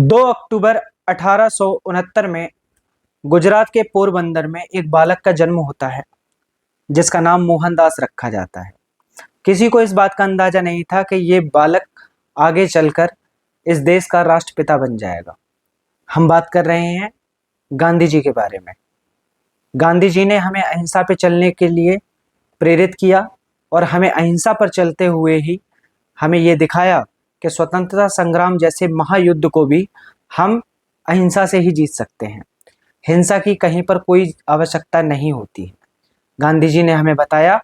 2 अक्टूबर 1869 में गुजरात के पोरबंदर में एक बालक का जन्म होता है जिसका नाम मोहनदास रखा जाता है। किसी को इस बात का अंदाजा नहीं था कि ये बालक आगे चलकर इस देश का राष्ट्रपिता बन जाएगा। हम बात कर रहे हैं गांधी जी के बारे में। गांधी जी ने हमें अहिंसा पे चलने के लिए प्रेरित किया और हमें अहिंसा पर चलते हुए ही हमें ये दिखाया कि स्वतंत्रता संग्राम जैसे महायुद्ध को भी हम अहिंसा से ही जीत सकते हैं। हिंसा की कहीं पर कोई आवश्यकता नहीं होती है। गांधी जी ने हमें बताया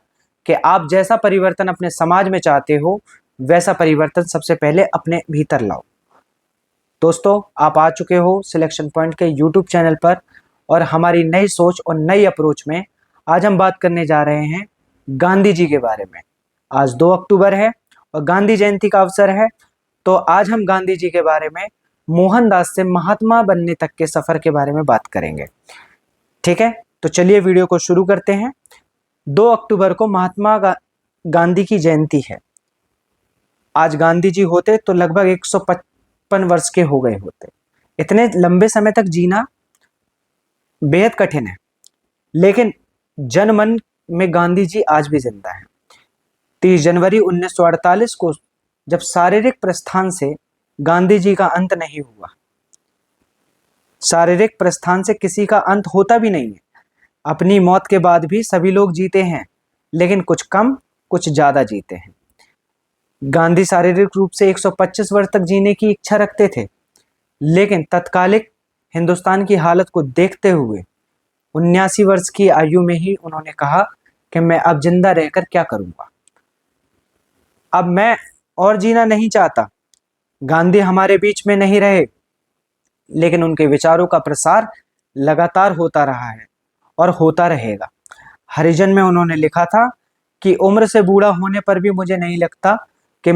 कि आप जैसा परिवर्तन अपने समाज में चाहते हो वैसा परिवर्तन सबसे पहले अपने भीतर लाओ। दोस्तों, आप आ चुके हो सिलेक्शन पॉइंट के यूट्यूब चैनल पर और हमारी नई सोच और नई अप्रोच में आज हम बात करने जा रहे हैं गांधी जी के बारे में। आज 2 अक्टूबर है और गांधी जयंती का अवसर है, तो आज हम गांधी जी के बारे में मोहनदास से महात्मा बनने तक के सफर के बारे में बात करेंगे। ठीक है, तो चलिए वीडियो को शुरू करते हैं। 2 अक्टूबर को महात्मा गांधी की जयंती है। आज गांधी जी होते तो लगभग 155 वर्ष के हो गए होते। इतने लंबे समय तक जीना बेहद कठिन है, लेकिन जनमन में गांधी जी आज भी जिंदा हैं। 30 जनवरी 1948 को जब शारीरिक प्रस्थान से गांधी जी का अंत नहीं हुआ। शारीरिक प्रस्थान से किसी का अंत होता भी नहीं है। अपनी मौत के बाद भी सभी लोग जीते हैं, लेकिन कुछ कम कुछ ज्यादा जीते हैं। गांधी शारीरिक रूप से 125 वर्ष तक जीने की इच्छा रखते थे, लेकिन तत्कालिक हिंदुस्तान की हालत को देखते हुए 79 वर्ष की आयु में ही उन्होंने कहा कि मैं अब जिंदा रहकर क्या करूंगा, अब मैं और जीना नहीं चाहता। गांधी हमारे बीच में नहीं रहे, लेकिन उनके विचारों का प्रसार लगातार होता रहा है और होता रहेगा। हरिजन में उन्होंने लिखा था कि उम्र से बूढ़ा होने पर भी मुझे नहीं लगता कि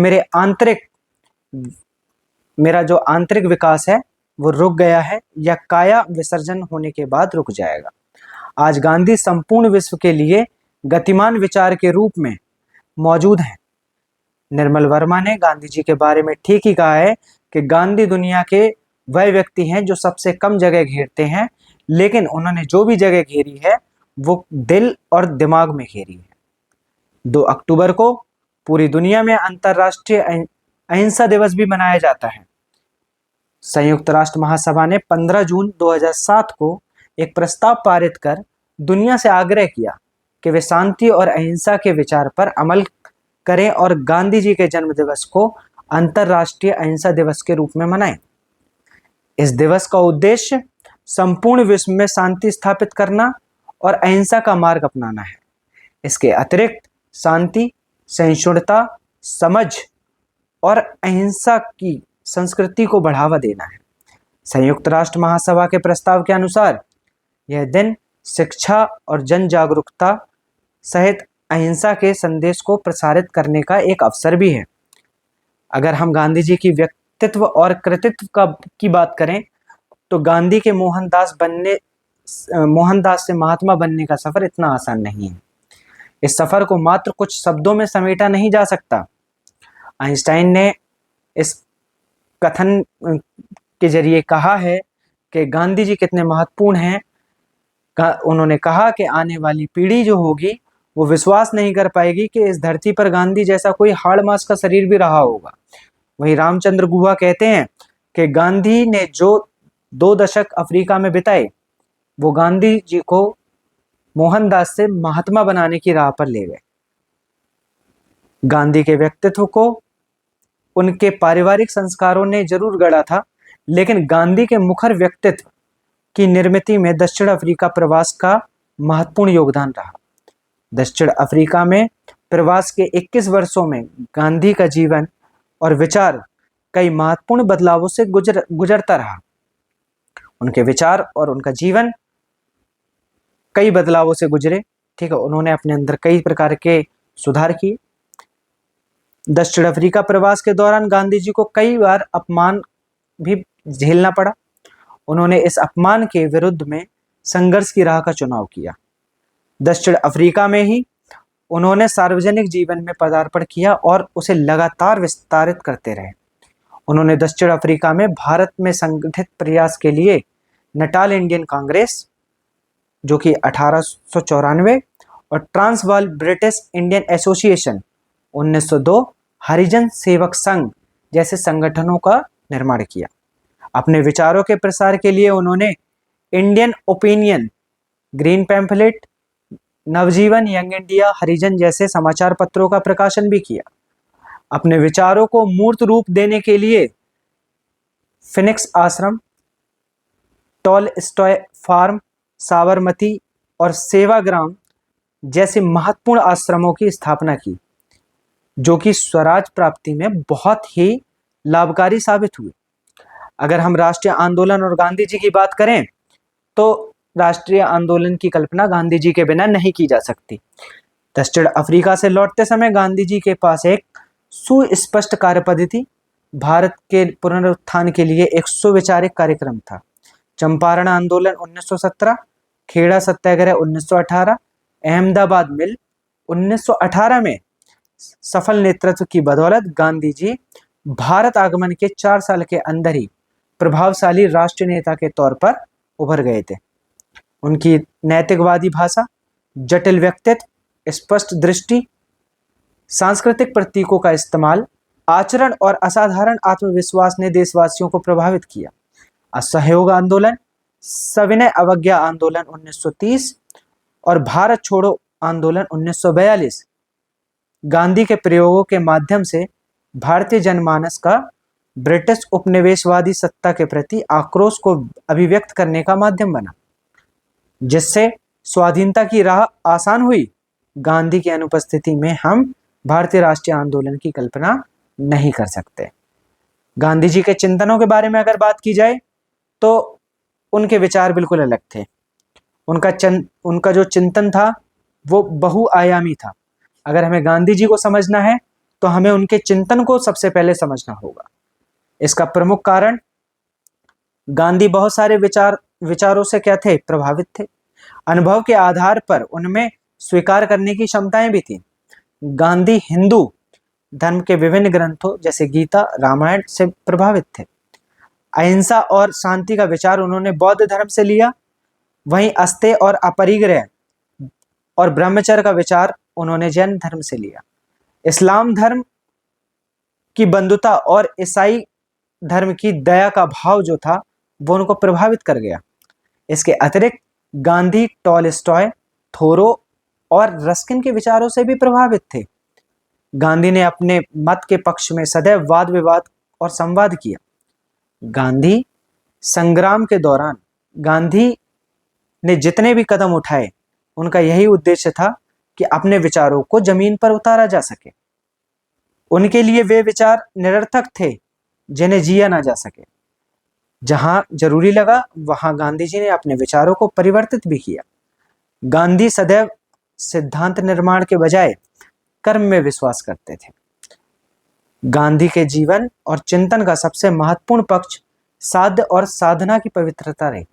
मेरा जो आंतरिक विकास है वो रुक गया है या काया विसर्जन होने के बाद रुक जाएगा। आज गांधी संपूर्ण विश्व के लिए गतिमान विचार के रूप में मौजूद हैं। निर्मल वर्मा ने गांधी जी के बारे में ठीक ही कहा है कि गांधी दुनिया के वह व्यक्ति हैं जो सबसे कम जगह घेरते हैं, लेकिन उन्होंने जो भी जगह घेरी है वो दिल और दिमाग में घेरी है। 2 अक्टूबर को पूरी दुनिया में अंतर्राष्ट्रीय अहिंसा दिवस भी मनाया जाता है। संयुक्त राष्ट्र महासभा ने 15 जून 2007 को एक प्रस्ताव पारित कर दुनिया से आग्रह किया कि वे शांति और अहिंसा के विचार पर अमल करें और गांधी जी के जन्म दिवस को अंतर्राष्ट्रीय अहिंसा दिवस के रूप में मनाएं। इस दिवस का उद्देश्य संपूर्ण विश्व में शांति स्थापित करना और अहिंसा का मार्ग अपनाना है। इसके अतिरिक्त शांति, सहिष्णुता, समझ और अहिंसा की संस्कृति को बढ़ावा देना है। संयुक्त राष्ट्र महासभा के प्रस्ताव के अनुसार यह दिन शिक्षा और जन जागरूकता सहित अहिंसा के संदेश को प्रसारित करने का एक अवसर भी है। अगर हम गांधी जी की व्यक्तित्व और कृतित्व की बात करें तो गांधी के मोहनदास से महात्मा बनने का सफर इतना आसान नहीं है। इस सफर को मात्र कुछ शब्दों में समेटा नहीं जा सकता। आइंस्टाइन ने इस कथन के जरिए कहा है कि गांधी जी कितने महत्वपूर्ण हैं। उन्होंने कहा कि आने वाली पीढ़ी जो होगी वो विश्वास नहीं कर पाएगी कि इस धरती पर गांधी जैसा कोई हाड़ मांस का शरीर भी रहा होगा। वहीं रामचंद्र गुहा कहते हैं कि गांधी ने जो 2 दशक अफ्रीका में बिताए वो गांधी जी को मोहनदास से महात्मा बनाने की राह पर ले गए। गांधी के व्यक्तित्व को उनके पारिवारिक संस्कारों ने जरूर गढ़ा था, लेकिन गांधी के मुखर व्यक्तित्व की निर्मिति में दक्षिण अफ्रीका प्रवास का महत्वपूर्ण योगदान रहा। दक्षिण अफ्रीका में प्रवास के 21 वर्षों में गांधी का जीवन और विचार कई महत्वपूर्ण बदलावों से गुजरता रहा। उनके विचार और उनका जीवन कई बदलावों से गुजरे। ठीक है, उन्होंने अपने अंदर कई प्रकार के सुधार किए। दक्षिण अफ्रीका प्रवास के दौरान गांधी जी को कई बार अपमान भी झेलना पड़ा। उन्होंने इस अपमान के विरुद्ध में संघर्ष की राह का चुनाव किया। दक्षिण अफ्रीका में ही उन्होंने सार्वजनिक जीवन में पदार्पण किया और उसे लगातार विस्तारित करते रहे। उन्होंने दक्षिण अफ्रीका में भारत में संगठित प्रयास के लिए नटाल इंडियन कांग्रेस जो कि 1894 और Transvaal British Indian association 1902, Harijan Sevak Sangh जैसे संगठनों का निर्माण किया। अपने विचारों के प्रसार के लिए उन्होंने इंडियन ओपिनियन, ग्रीन पैम्फलेट, नवजीवन, यंग इंडिया, हरिजन जैसे समाचार पत्रों का प्रकाशन भी किया। अपने विचारों को मूर्त रूप देने के लिए फिनिक्स आश्रम, टॉलस्टॉय फार्म, साबरमती और सेवाग्राम जैसे महत्वपूर्ण आश्रमों की स्थापना की, जो कि स्वराज प्राप्ति में बहुत ही लाभकारी साबित हुए। अगर हम राष्ट्रीय आंदोलन और गांधी जी की बात करें तो राष्ट्रीय आंदोलन की कल्पना गांधी जी के बिना नहीं की जा सकती। दक्षिण अफ्रीका से लौटते समय गांधी जी के पास एक सुस्पष्ट कार्यपद्धति, भारत के पुनरुत्थान के लिए एक सुविचारिक कार्यक्रम था। चंपारण आंदोलन 1917, खेड़ा सत्याग्रह 1918, अहमदाबाद मिल 1918 में सफल नेतृत्व की बदौलत गांधी जी भारत आगमन के 4 साल के अंदर ही प्रभावशाली राष्ट्रीय नेता के तौर पर उभर गए थे। उनकी नैतिकवादी भाषा, जटिल व्यक्तित्व, स्पष्ट दृष्टि, सांस्कृतिक प्रतीकों का इस्तेमाल, आचरण और असाधारण आत्मविश्वास ने देशवासियों को प्रभावित किया। असहयोग आंदोलन, सविनय अवज्ञा आंदोलन 1930 और भारत छोड़ो आंदोलन 1942 गांधी के प्रयोगों के माध्यम से भारतीय जनमानस का ब्रिटिश उपनिवेशवादी सत्ता के प्रति आक्रोश को अभिव्यक्त करने का माध्यम बना, जिससे स्वाधीनता की राह आसान हुई। गांधी की अनुपस्थिति में हम भारतीय राष्ट्रीय आंदोलन की कल्पना नहीं कर सकते। गांधी जी के चिंतनों के बारे में अगर बात की जाए तो उनके विचार बिल्कुल अलग थे। उनका जो चिंतन था वो बहुआयामी था। अगर हमें गांधी जी को समझना है तो हमें उनके चिंतन को सबसे पहले समझना होगा। इसका प्रमुख कारण गांधी बहुत सारे विचारों से क्या थे, प्रभावित थे। अनुभव के आधार पर उनमें स्वीकार करने की क्षमताएं भी थी। गांधी हिंदू धर्म के विभिन्न ग्रंथों जैसे गीता, रामायण से प्रभावित थे। अहिंसा और शांति का विचार उन्होंने बौद्ध धर्म से लिया। वहीं अस्तेय और अपरिग्रह और ब्रह्मचर्य का विचार उन्होंने जैन धर्म से लिया। इस्लाम धर्म की बंधुता और ईसाई धर्म की दया का भाव जो था वो उनको प्रभावित कर गया। इसके अतिरिक्त गांधी टॉलस्टॉय, थोरो और रस्किन के विचारों से भी प्रभावित थे। गांधी ने अपने मत के पक्ष में सदैव वाद विवाद और संवाद किया। गांधी संग्राम के दौरान गांधी ने जितने भी कदम उठाए उनका यही उद्देश्य था कि अपने विचारों को जमीन पर उतारा जा सके। उनके लिए वे विचार निरर्थक थे जिन्हें जिया ना जा सके। जहां जरूरी लगा वहां गांधी जी ने अपने विचारों को परिवर्तित भी किया। गांधी सदैव सिद्धांत निर्माण के बजाय कर्म में विश्वास करते थे। गांधी के जीवन और चिंतन का सबसे महत्वपूर्ण पक्ष साध्य और साधना की पवित्रता रही।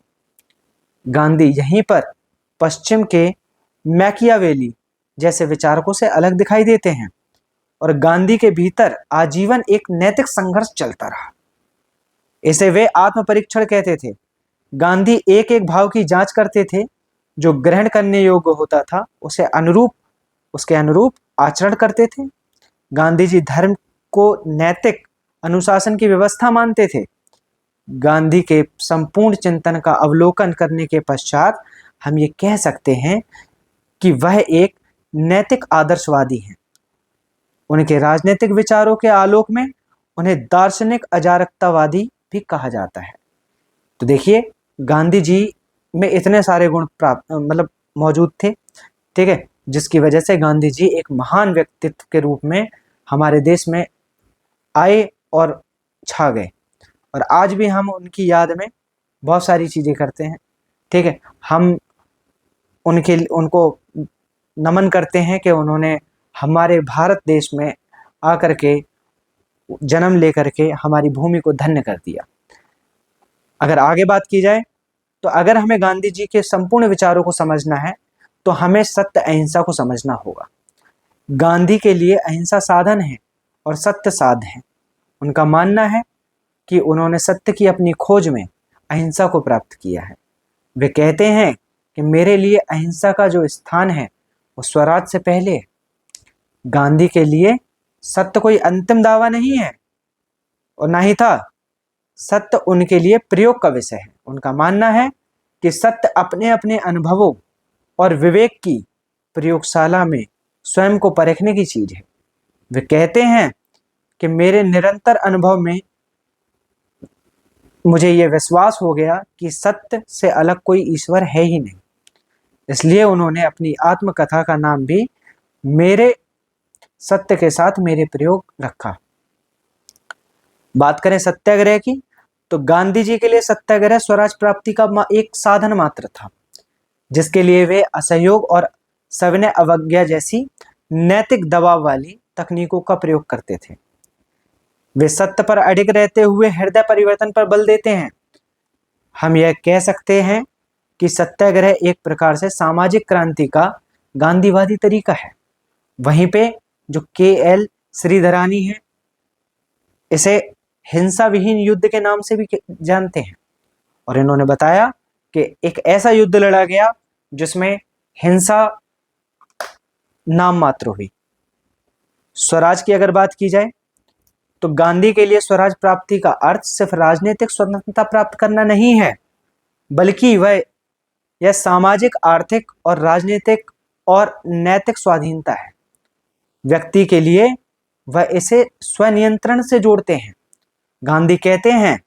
गांधी यहीं पर पश्चिम के मैकियावेली जैसे विचारकों से अलग दिखाई देते हैं और गांधी के भीतर आजीवन एक नैतिक संघर्ष चलता रहा। इसे वे आत्म परीक्षण कहते थे। गांधी एक एक भाव की जांच करते थे, जो ग्रहण करने योग्य होता था उसके अनुरूप आचरण करते थे। गांधी जी धर्म को नैतिक अनुशासन की व्यवस्था मानते थे। गांधी के संपूर्ण चिंतन का अवलोकन करने के पश्चात हम ये कह सकते हैं कि वह एक नैतिक आदर्शवादी हैं। उनके राजनीतिक विचारों के आलोक में उन्हें दार्शनिक अजारकतावादी भी कहा जाता है। तो देखिए, गांधी जी में इतने सारे गुण मौजूद थे, ठीक है, जिसकी वजह से गांधी जी एक महान व्यक्तित्व के रूप में हमारे देश में आए और छा गए। और आज भी हम उनकी याद में बहुत सारी चीजें करते हैं, ठीक है। हम उनको नमन करते हैं कि उन्होंने हमारे भारत देश में आकर के जन्म लेकर के हमारी भूमि को धन्य कर दिया। अगर आगे बात की जाए तो अगर हमें गांधी जी के संपूर्ण विचारों को समझना है तो हमें सत्य अहिंसा को समझना होगा। गांधी के लिए अहिंसा साधन है और सत्य साध है। उनका मानना है कि उन्होंने सत्य की अपनी खोज में अहिंसा को प्राप्त किया है। वे कहते हैं कि मेरे लिए अहिंसा का जो स्थान है वो स्वराज से पहले है। गांधी के लिए सत्य कोई अंतिम दावा नहीं है और ना ही था। सत्य उनके लिए प्रयोग का विषय है। उनका मानना है कि सत्य अपने अपने अनुभवों और विवेक की प्रयोगशाला में स्वयं को परखने की चीज है। वे कहते हैं कि मेरे निरंतर अनुभव में मुझे यह विश्वास हो गया कि सत्य से अलग कोई ईश्वर है ही नहीं। इसलिए उन्होंने अपनी आत्मकथा का नाम भी मेरे सत्य के साथ मेरे प्रयोग रखा। बात करें सत्याग्रह की, तो गांधी जी के लिए सत्याग्रह स्वराज प्राप्ति का एक साधन मात्र था, जिसके लिए वे असहयोग और सविनय अवज्ञा जैसी नैतिक दबाव वाली तकनीकों का प्रयोग करते थे। वे सत्य पर अडिग रहते हुए हृदय परिवर्तन पर बल देते हैं। हम यह कह सकते हैं कि सत्याग्रह एक प्रकार से सामाजिक क्रांति का गांधीवादी तरीका है। वहीं पे जो के.एल. श्रीधरानी है, इसे हिंसा विहीन युद्ध के नाम से भी जानते हैं और इन्होंने बताया कि एक ऐसा युद्ध लड़ा गया जिसमें हिंसा नाम मात्र हुई। स्वराज की अगर बात की जाए तो गांधी के लिए स्वराज प्राप्ति का अर्थ सिर्फ राजनीतिक स्वतंत्रता प्राप्त करना नहीं है, बल्कि यह सामाजिक, आर्थिक और राजनीतिक और नैतिक स्वाधीनता है। व्यक्ति के लिए वह इसे स्वनियंत्रण से जोड़ते हैं। गांधी कहते हैं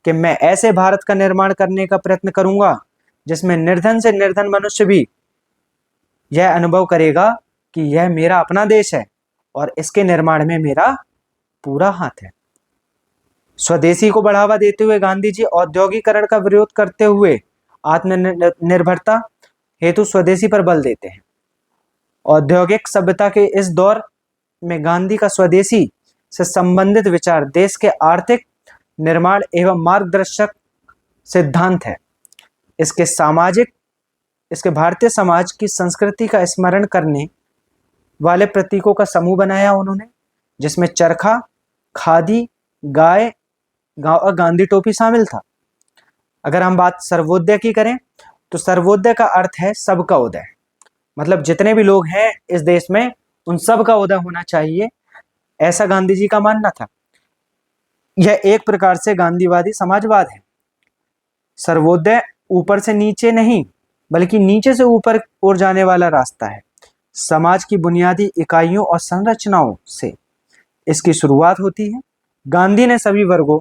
कि मैं ऐसे भारत का निर्माण करने का प्रयत्न करूंगा जिसमें निर्धन से निर्धन मनुष्य भी यह अनुभव करेगा कि यह मेरा अपना देश है और इसके निर्माण में मेरा पूरा हाथ है। स्वदेशी को बढ़ावा देते हुए गांधी जी औद्योगिकरण का विरोध करते हुए आत्मनिर्भरता हेतु स्वदेशी पर बल देते हैं। औद्योगिक सभ्यता के इस दौर में गांधी का स्वदेशी से संबंधित विचार देश के आर्थिक निर्माण एवं मार्गदर्शक सिद्धांत है। इसके भारतीय समाज की संस्कृति का स्मरण करने वाले प्रतीकों का समूह बनाया उन्होंने, जिसमें चरखा, खादी, गाय और गांधी टोपी शामिल था। अगर हम बात सर्वोदय की करें तो सर्वोदय का अर्थ है सबका उदय, मतलब जितने भी लोग हैं इस देश में उन सब का उदय होना चाहिए, ऐसा गांधी जी का मानना था। यह एक प्रकार से गांधीवादी समाजवाद है। सर्वोदय ऊपर से नीचे नहीं बल्कि नीचे से ऊपर ओर जाने वाला रास्ता है। समाज की बुनियादी इकाइयों और संरचनाओं से इसकी शुरुआत होती है। गांधी ने सभी वर्गों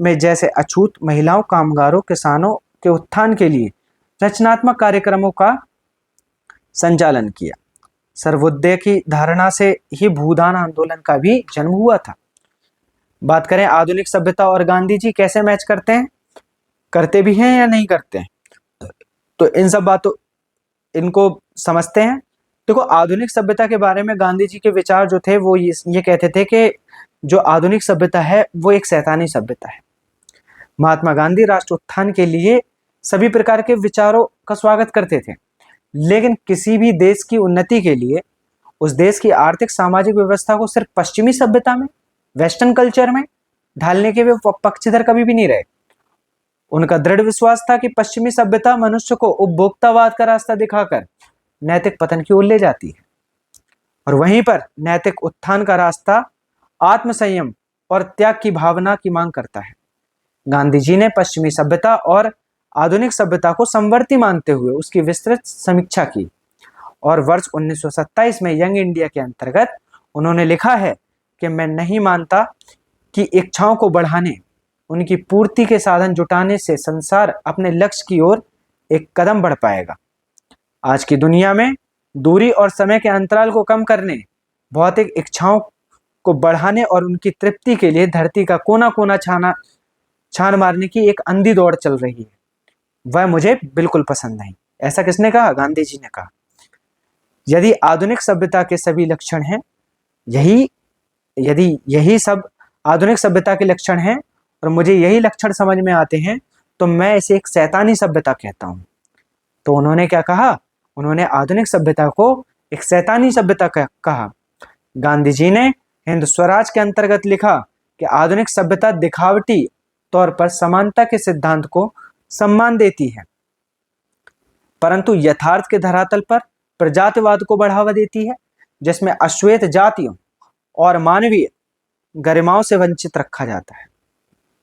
में जैसे अछूत, महिलाओं, कामगारों, किसानों के उत्थान के लिए रचनात्मक कार्यक्रमों का संचालन किया। सर्वोदय की धारणा से ही भूदान आंदोलन का भी जन्म हुआ था। बात करें आधुनिक सभ्यता और गांधी जी कैसे मैच करते हैं, करते भी हैं या नहीं करते हैं, तो इन सब बातों इनको समझते हैं। देखो, आधुनिक सभ्यता के बारे में गांधी जी के विचार जो थे वो ये कहते थे कि जो आधुनिक सभ्यता है वो एक शैतानी सभ्यता है। महात्मा गांधी राष्ट्र उत्थान के लिए सभी प्रकार के विचारों का स्वागत करते थे, लेकिन किसी भी देश की उन्नति के लिए उस देश की आर्थिक सामाजिक व्यवस्था को सिर्फ पश्चिमी सभ्यता में, वेस्टर्न कल्चर में ढालने के वे पक्षधर कभी भी नहीं रहे। उनका दृढ़ विश्वास था कि पश्चिमी सभ्यता मनुष्य को उपभोक्तावाद का रास्ता दिखाकर नैतिक पतन की ओर ले जाती है और वहीं पर नैतिक उत्थान का रास्ता आत्मसंयम और त्याग की भावना की मांग करता है। गांधी जी ने पश्चिमी सभ्यता और आधुनिक सभ्यता को समवर्ती मानते हुए उसकी विस्तृत समीक्षा की और वर्ष 1927 में यंग इंडिया के अंतर्गत उन्होंने लिखा है कि मैं नहीं मानता कि इच्छाओं को बढ़ाने, उनकी पूर्ति के साधन जुटाने से संसार अपने लक्ष्य की ओर एक कदम बढ़ पाएगा। आज की दुनिया में दूरी और समय के अंतराल को कम करने, भौतिक इच्छाओं को बढ़ाने और उनकी तृप्ति के लिए धरती का कोना कोना छान मारने की एक अंधी दौड़ चल रही है, वह मुझे बिल्कुल पसंद नहीं। ऐसा किसने कहा? गांधी जी ने कहा। यदि आधुनिक सभ्यता के सभी लक्षण हैं, यदि यही सब आधुनिक सभ्यता के लक्षण हैं और मुझे यही लक्षण समझ में आते हैं, तो मैं इसे एक शैतानी सभ्यता कहता हूं। तो उन्होंने क्या कहा? उन्होंने आधुनिक सभ्यता को एक शैतानी सभ्यता कहा। गांधी जी ने हिंद स्वराज के अंतर्गत लिखा कि आधुनिक सभ्यता दिखावटी तौर पर समानता के सिद्धांत को सम्मान देती है, परंतु यथार्थ के धरातल पर प्रजातिवाद को बढ़ावा देती है, जिसमें अश्वेत जातियों और मानवीय गरिमाओं से वंचित रखा जाता है।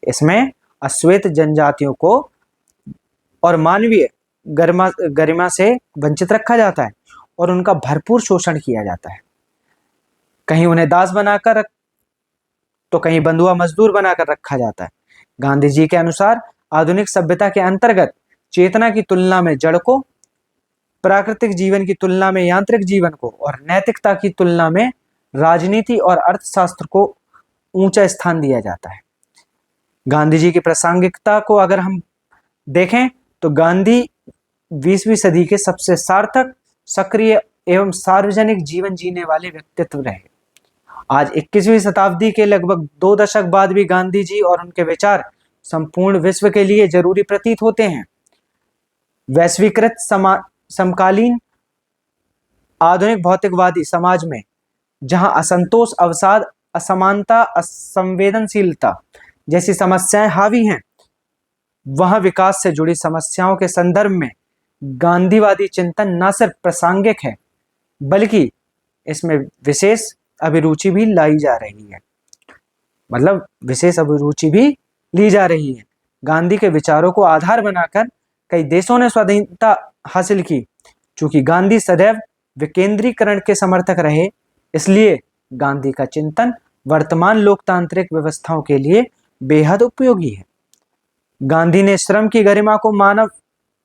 इसमें अश्वेत जनजातियों को और मानवीय गरिमा से वंचित रखा जाता है और उनका भरपूर शोषण किया जाता है। कहीं उन्हें दास बनाकर तो कहीं बंधुआ मजदूर बनाकर रखा जाता है। गांधी जी के अनुसार आधुनिक सभ्यता के अंतर्गत चेतना की तुलना में जड़ को, प्राकृतिक जीवन की तुलना में यांत्रिक जीवन को और नैतिकता की तुलना में राजनीति और अर्थशास्त्र को ऊंचा स्थान दिया जाता है। गांधी जी की प्रासंगिकता को अगर हम देखें तो गांधी 20वीं सदी के सबसे सार्थक, सक्रिय एवं सार्वजनिक जीवन जीने वाले व्यक्तित्व रहे। आज 21वीं शताब्दी के लगभग 2 दशक बाद भी गांधी जी और उनके विचार संपूर्ण विश्व के लिए जरूरी प्रतीत होते हैं। वैश्वीकृत समकालीन आधुनिक भौतिकवादी समाज में जहां असंतोष, अवसाद, असमानता, असंवेदनशीलता जैसी समस्याएं हावी हैं, वहां विकास से जुड़ी समस्याओं के संदर्भ में गांधीवादी चिंतन न सिर्फ प्रासंगिक है बल्कि इसमें विशेष अभिरुचि भी लाई जा रही है। मतलब विशेष अभिरुचि भी ली जा रही है। गांधी के विचारों को आधार बनाकर कई देशों ने स्वाधीनता हासिल की। चूंकि गांधी सदैव विकेंद्रीकरण के समर्थक रहे, इसलिए गांधी का चिंतन वर्तमान लोकतांत्रिक व्यवस्थाओं के लिए बेहद उपयोगी है। गांधी ने श्रम की गरिमा को मानव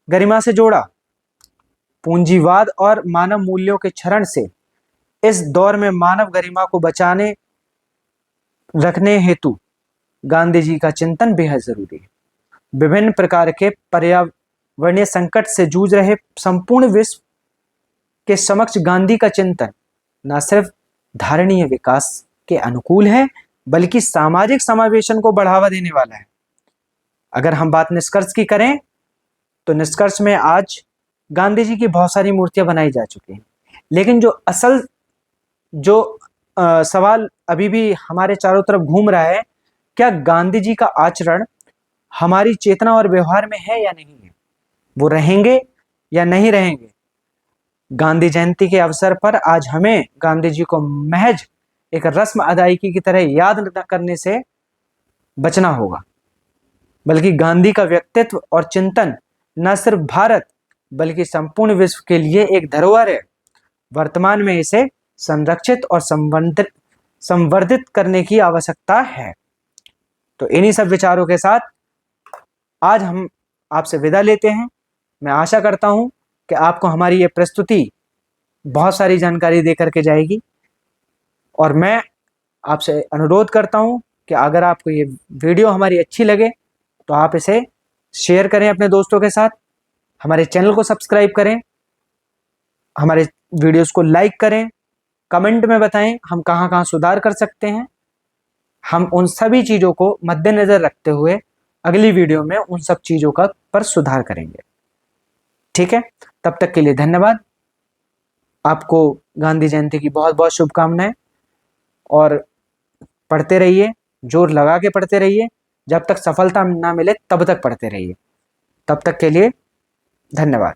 गरिमा से जोड़ा। पूंजीवाद और मानव मूल्यों के क्षरण से इस दौर में मानव गरिमा को बचाने रखने हेतु गांधी जी का चिंतन बेहद जरूरी है। विभिन्न प्रकार के पर्यावरणीय संकट से जूझ रहे संपूर्ण विश्व के समक्ष गांधी का चिंतन न सिर्फ धारणीय विकास के अनुकूल है बल्कि सामाजिक समावेशन को बढ़ावा देने वाला है। अगर हम बात निष्कर्ष की करें तो निष्कर्ष में आज गांधी जी की बहुत सारी मूर्तियां बनाई जा चुकी हैं, लेकिन जो असल सवाल अभी भी हमारे चारों तरफ घूम रहा है, क्या गांधी जी का आचरण हमारी चेतना और व्यवहार में है या नहीं है? वो रहेंगे या नहीं रहेंगे? गांधी जयंती के अवसर पर आज हमें गांधी जी को महज एक रस्म अदायगी की तरह याद न करने से बचना होगा, बल्कि गांधी का व्यक्तित्व और चिंतन न सिर्फ भारत बल्कि संपूर्ण विश्व के लिए एक धरोहर है। वर्तमान में इसे संरक्षित और संवर्धित करने की आवश्यकता है। तो इन्हीं सब विचारों के साथ आज हम आपसे विदा लेते हैं। मैं आशा करता हूं कि आपको हमारी ये प्रस्तुति बहुत सारी जानकारी दे करके जाएगी, और मैं आपसे अनुरोध करता हूं कि अगर आपको ये वीडियो हमारी अच्छी लगे तो आप इसे शेयर करें अपने दोस्तों के साथ, हमारे चैनल को सब्सक्राइब करें, हमारे वीडियोस को लाइक करें, कमेंट में बताएं हम कहां कहां सुधार कर सकते हैं। हम उन सभी चीज़ों को मद्देनजर रखते हुए अगली वीडियो में उन सब चीज़ों का पर सुधार करेंगे। ठीक है, तब तक के लिए धन्यवाद। आपको गांधी जयंती की बहुत बहुत शुभकामनाएं, और पढ़ते रहिए, जोर लगा के पढ़ते रहिए। जब तक सफलता ना मिले तब तक पढ़ते रहिए। तब तक के लिए धन्यवाद।